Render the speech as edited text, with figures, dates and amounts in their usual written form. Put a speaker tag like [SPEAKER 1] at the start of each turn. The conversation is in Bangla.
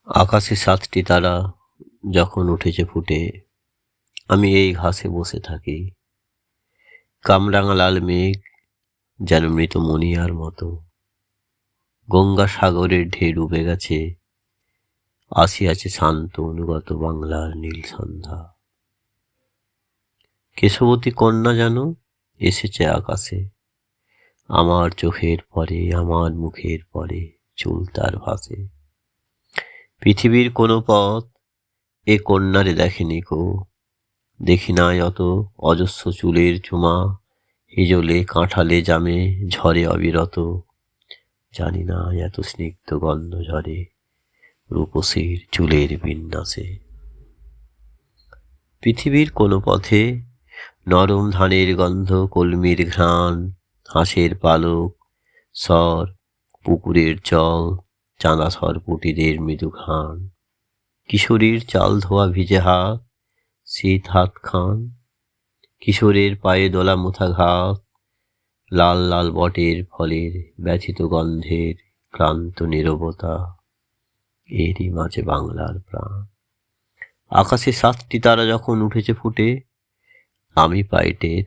[SPEAKER 1] আকাশে 7টি তারা যখন উঠেছে ফুটে, আমি এই ঘাসে বসে থাকি। কামরাঙা লাল মেঘ যেন মৃত মণিয়ার মতো। গঙ্গা সাগরের ঢেউ ডুবে গেছে, আসিয়াছে শান্ত অনুগত বাংলার নীল সন্ধ্যা। কেশবতী কন্যা যেন এসেছে আকাশে, আমার চোখের পরে, আমার মুখের পরে চুল তার ভাসে। পৃথিবীর কোনো পথ এ কন্যারে দেখেনি কো, দেখি নাই অত অজস্র চুলের চুমা, হিজলে কাঁঠালে জামে ঝরে অবিরত। জানি না এত স্নিগ্ধ গন্ধ ঝরে রূপসীর চুলের বিন্যাসে। পৃথিবীর কোনো পথে নরম ধানের গন্ধ, কলমির ঘ্রাণ, হাঁসের পালক স্বর, পুকুরের জল, চাঁদা সরপুটিদের মৃদু ঘ্রাণ, কিশোরীর চাল ধোয়া ভিজে হাত, শীত হাত খান, কিশোরের পায়ে দোলা মুথা ঘাস, লাল লাল বটের ফলের ব্যথিত গন্ধের ক্লান্ত নীরবতা, এরই মাঝে বাংলার প্রাণ। আকাশে 7টি তারা যখন উঠেছে ফুটে, আমি পাই টের